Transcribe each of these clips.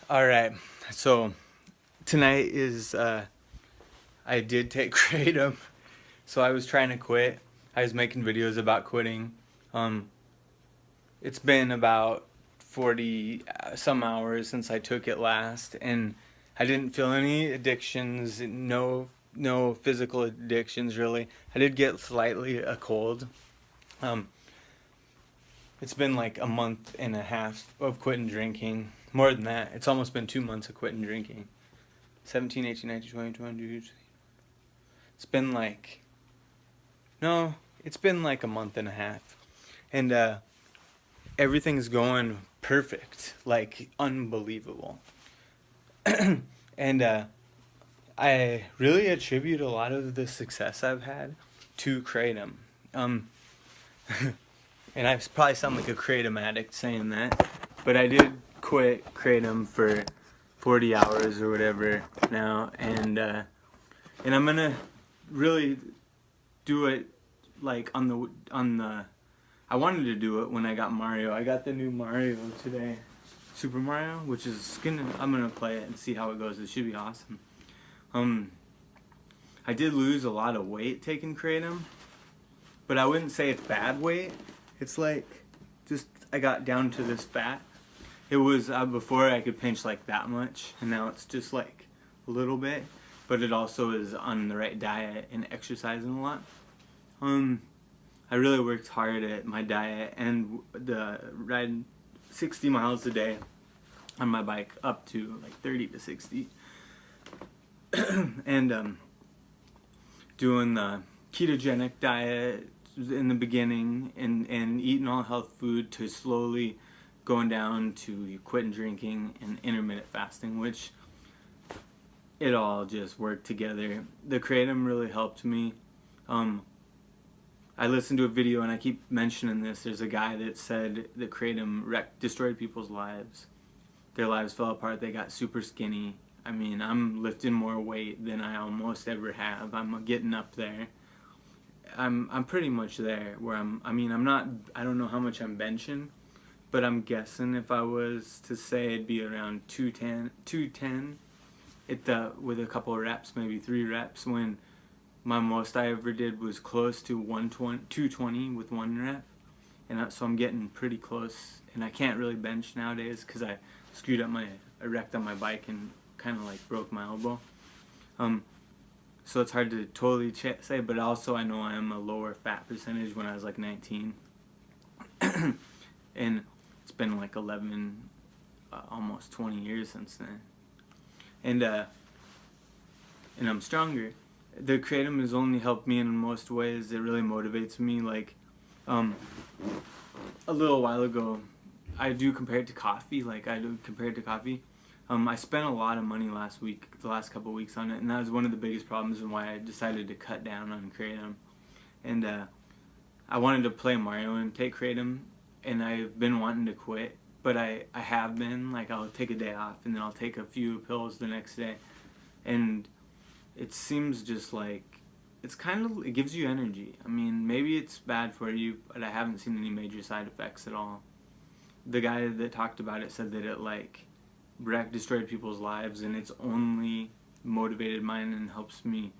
All right. So tonight is I did take kratom. So I was trying to quit. I was making videos about quitting. Um, it's been about 40 some hours since I took it last, and I didn't feel any addictions. No physical addictions really. I did get slightly a cold. Um, it's been like a month and a half of quitting drinking. More than that, it's almost been 2 months of quitting drinking. 17, 18, 19, 20, 21. It's been like, no, it's been like a month and a half. And everything's going perfect, like unbelievable. And I really attribute a lot of the success I've had to Kratom. Um, and I probably sound like a Kratom addict saying that, but I did quit Kratom for 40 hours or whatever now, and I'm gonna really do it like on the I wanted to do it when I got Mario. I got the new Mario today, Super Mario, which is I'm gonna play it and see how it goes. It should be awesome. Um, I did lose a lot of weight taking kratom, but I wouldn't say it's bad weight. It's like just I got down to this fat. It was before I could pinch like that much, and now it's just like a little bit. But it also is on the right diet and exercising a lot. Um, I really worked hard at my diet and the riding 60 miles a day on my bike up to like 30 to 60 and doing the ketogenic diet in the beginning and eating all health food to slowly going down to quitting drinking and intermittent fasting, which it all just worked together. The kratom really helped me. I listened to a video and I keep mentioning this. There's a guy that said that kratom destroyed people's lives. Their lives fell apart. They got super skinny. I mean, I'm lifting more weight than I almost ever have. I'm getting up there. I'm pretty much there where I'm not. I don't know how much I'm benching, but I'm guessing if I was to say it'd be around 210 with a couple of reps, maybe 3 reps, when my most I ever did was close to 220 with 1 rep, and so I'm getting pretty close. And I can't really bench nowadays because I screwed up I wrecked on my bike and kind of like broke my elbow. Um, so it's hard to totally say, but also I know I am a lower fat percentage when I was like 19, and it's been like 11, almost 20 years since then, and and I'm stronger. The kratom has only helped me in most ways. It really motivates me. Like, um, a little while ago, I do compare it to coffee. Like I do compare it to coffee. I spent a lot of money the last couple of weeks on it, and that was one of the biggest problems and why I decided to cut down on kratom. And I wanted to play Mario and take kratom, and I've been wanting to quit, but I have been like I'll take a day off and then I'll take a few pills the next day, and it seems just like it gives you energy. I mean, maybe it's bad for you, but I haven't seen any major side effects at all. The guy that talked about it said that it like destroyed people's lives, and it's only motivated mine and helps me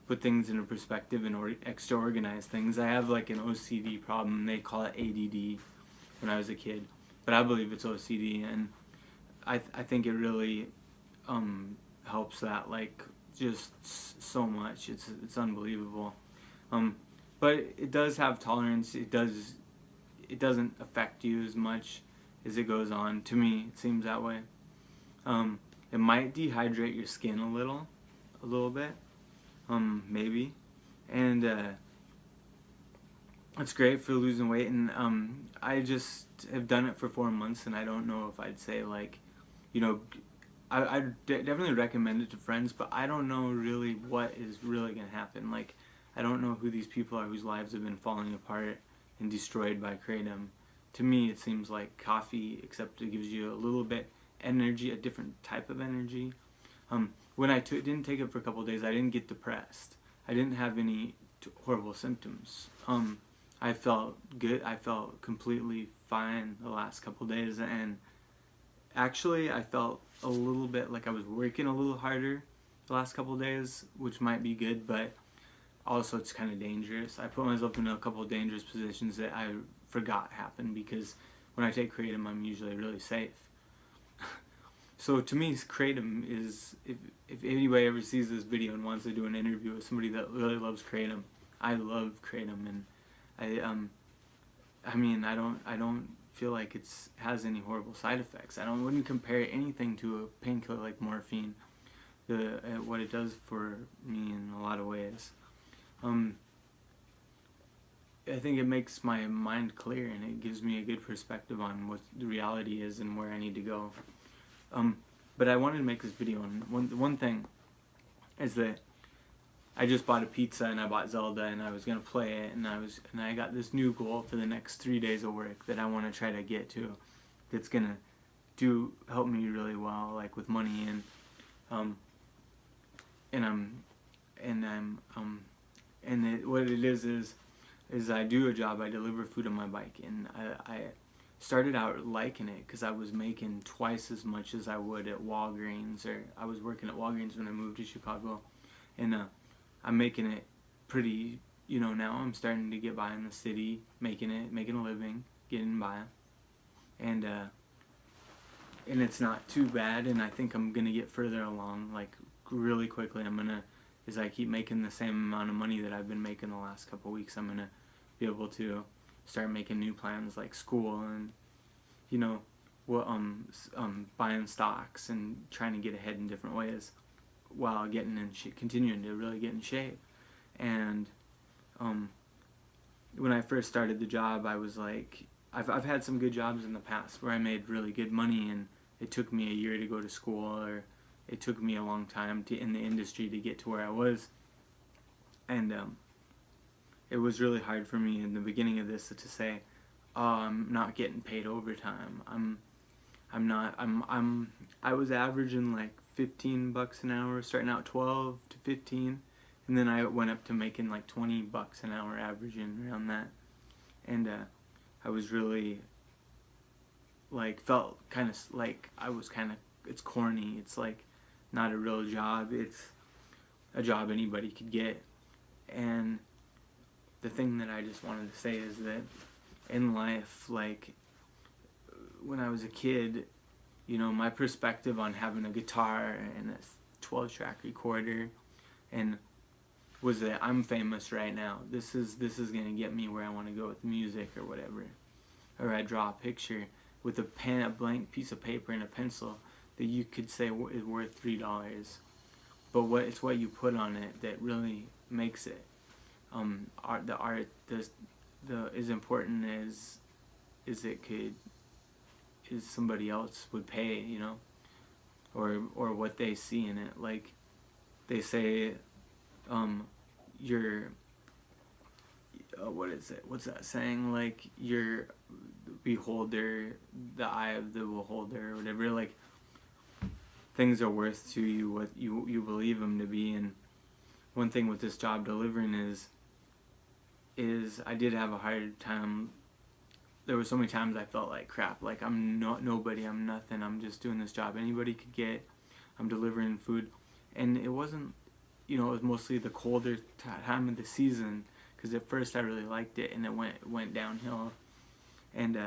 put things into perspective and extra organize things. I have like an OCD problem. They call it ADD when I was a kid, but I believe it's OCD, and I think it really helps that like just so much. It's unbelievable. Um, but it does have tolerance. It doesn't affect you as much as it goes on. To me, it seems that way. It might dehydrate your skin a little bit, maybe, and it's great for losing weight. And I just have done it for 4 months, and I don't know if I'd say like, you know, definitely recommend it to friends, but I don't know really what is really gonna happen. Like, I don't know who these people are whose lives have been falling apart and destroyed by kratom. To me, it seems like coffee, except it gives you a little bit energy, a different type of energy. When I didn't take it for a couple of days, I didn't get depressed. I didn't have any horrible symptoms. I felt good. I felt completely fine the last couple of days, and actually, I felt a little bit like I was working a little harder the last couple of days, which might be good, but also it's kind of dangerous. I put myself in a couple of dangerous positions that I forgot happened, because when I take kratom, I'm usually really safe. So to me, kratom is, if anybody ever sees this video and wants to do an interview with somebody that really loves kratom, I love kratom, and I mean, I don't feel like it's has any horrible side effects. Wouldn't compare anything to a painkiller like morphine. What it does for me in a lot of ways. I think it makes my mind clear, and it gives me a good perspective on what the reality is and where I need to go. But I wanted to make this video, and one thing is that I just bought a pizza and I bought Zelda and I was gonna play it, and I got this new goal for the next 3 days of work that I want to try to get to. That's gonna help me really well, like with money, what it is I do a job. I deliver food on my bike, and I started out liking it because I was making twice as much as I would at Walgreens, or I was working at Walgreens when I moved to Chicago, and I'm making it pretty, now I'm starting to get by in the city, making a living, getting by, and it's not too bad, and I think I'm gonna get further along, like really quickly. As I keep making the same amount of money that I've been making the last couple weeks, I'm gonna be able to start making new plans like school, and buying stocks and trying to get ahead in different ways, while continuing to really get in shape. And when I first started the job, I was like, I've had some good jobs in the past where I made really good money, and it took me a year to go to school, or it took me a long time in the industry to get to where I was. And it was really hard for me in the beginning of this to say, oh, I'm not getting paid overtime. I was averaging like $15 an hour, starting out 12 to 15, and then I went up to making like $20 an hour, averaging around that. And I was really felt kind of like I was it's corny. It's like not a real job. It's a job anybody could get. And the thing that I just wanted to say is that in life, like when I was a kid, my perspective on having a guitar and a 12-track recorder was that I'm famous right now. This is gonna get me where I want to go with music or whatever. Or I draw a picture with a pen, a blank piece of paper, and a pencil that you could say is worth $3. But it's what you put on it that really makes it. The art, as important as somebody else would pay, or what they see in it. Like they say, what is it? What's that saying? Like you're beholder, the eye of the beholder, or whatever. Like things are worth to you what you believe them to be. And one thing with this job delivering is I did have a hard time. There were so many times I felt like crap, like I'm nobody, I'm nothing, I'm just doing this job anybody could get, I'm delivering food. And it wasn't, it was mostly the colder time of the season, because at first I really liked it, and it went downhill. And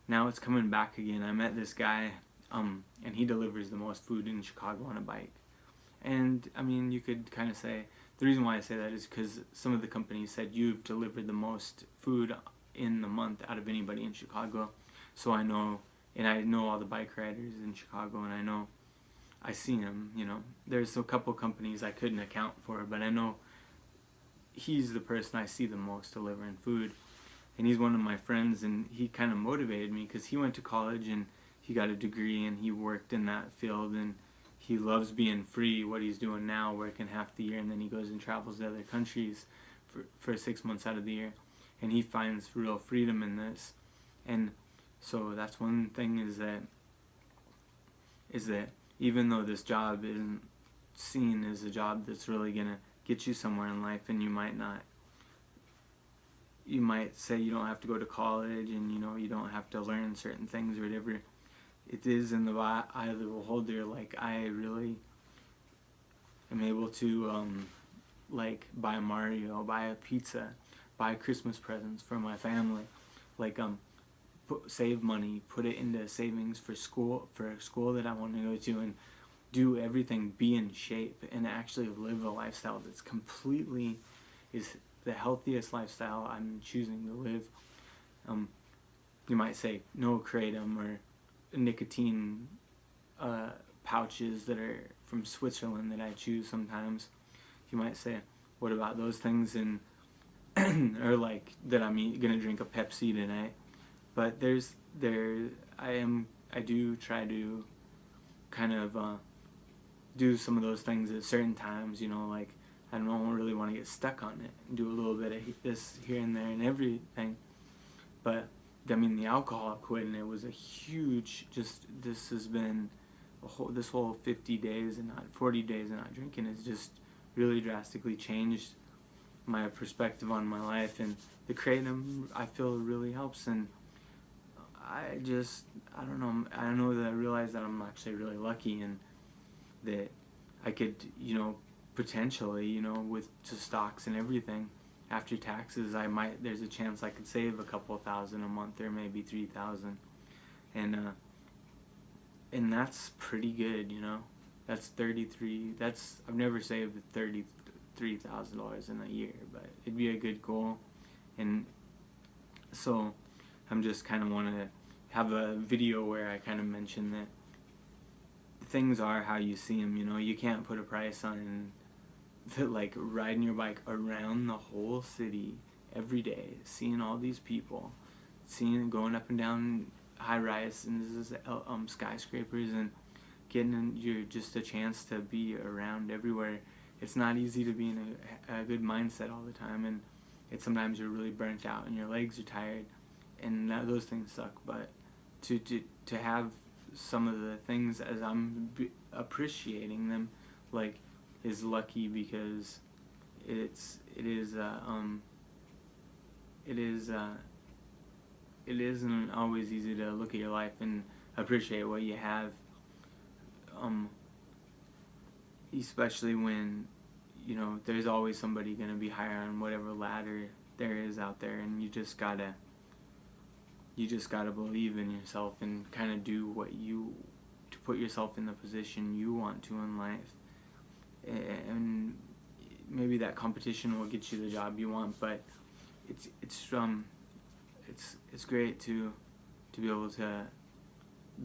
now it's coming back again. I met this guy, and he delivers the most food in Chicago on a bike. And I mean, you could kind of say, the reason why I say that is because some of the companies said you've delivered the most food in the month out of anybody in Chicago. So I know all the bike riders in Chicago, and I see them, There's a couple companies I couldn't account for, but I know he's the person I see the most delivering food. And he's one of my friends, and he kind of motivated me because he went to college and he got a degree and he worked in that field, and he loves being free, what he's doing now, working half the year, and then he goes and travels to other countries for 6 months out of the year, and he finds real freedom in this. And so that's one thing, is that even though this job isn't seen as a job that's really gonna get you somewhere in life, and you might say you don't have to go to college, and you don't have to learn certain things or whatever, it is in the eye of the beholder. Like, I really am able to like buy Mario, buy a pizza, buy Christmas presents for my family, like save money, put it into savings for a school that I want to go to, and do everything, be in shape, and actually live a lifestyle that's completely is the healthiest lifestyle I'm choosing to live. You might say no kratom or nicotine pouches that are from Switzerland that I choose sometimes. You might say, what about those things? And or like that I'm gonna drink a Pepsi tonight. But I do try to kind of do some of those things at certain times, you know, like I don't really want to get stuck on it and do a little bit of this here and there and everything. But I mean, the alcohol quitting, it was a huge, this has been this whole 50 days and not 40 days and not drinking has just really drastically changed my perspective on my life, and the kratom I feel really helps. And I don't know, I know that I realize that I'm actually really lucky and that I could, you know, potentially, you know, with stocks and everything, after taxes, there's a chance I could save a couple thousand a month, or maybe 3,000, and that's pretty good, you know. I've never saved $33,000 in a year, but it'd be a good goal. And so I'm just kind of want to have a video where I kind of mention that things are how you see them, you know. You can't put a price on like riding your bike around the whole city every day, seeing all these people, going up and down high rise and skyscrapers, and getting just a chance to be around everywhere. It's not easy to be in a good mindset all the time, and sometimes you're really burnt out and your legs are tired, and those things suck. But to have some of the things as I'm appreciating them, like, is lucky, because it isn't always easy to look at your life and appreciate what you have, especially when, you know, there's always somebody gonna be higher on whatever ladder there is out there, and you just gotta believe in yourself and kind of do to put yourself in the position you want to in life. And maybe that competition will get you the job you want, but it's great to be able to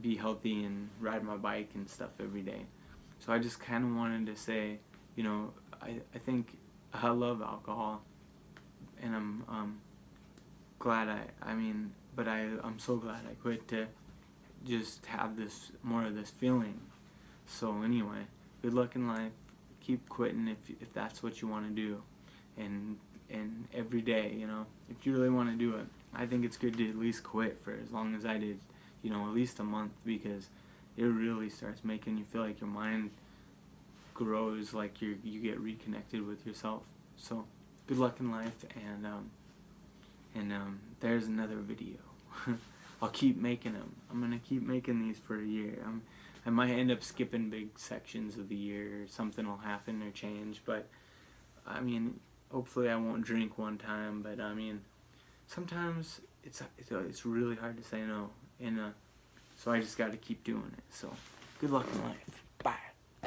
be healthy and ride my bike and stuff every day. So I just kind of wanted to say, you know, I think I love alcohol, and I'm glad I'm so glad I quit to just have more of this feeling. So anyway, good luck in life. Keep quitting if that's what you want to do, and every day, you know, if you really want to do it, I think it's good to at least quit for as long as I did, you know, at least a month, because it really starts making you feel like your mind grows, like you get reconnected with yourself. So good luck in life, and there's another video. I'll keep making them. I'm gonna keep making these for a year. I might end up skipping big sections of the year, or something will happen or change, but I mean, hopefully I won't drink one time. But I mean, sometimes it's really hard to say no, and so I just got to keep doing it. So good luck in life.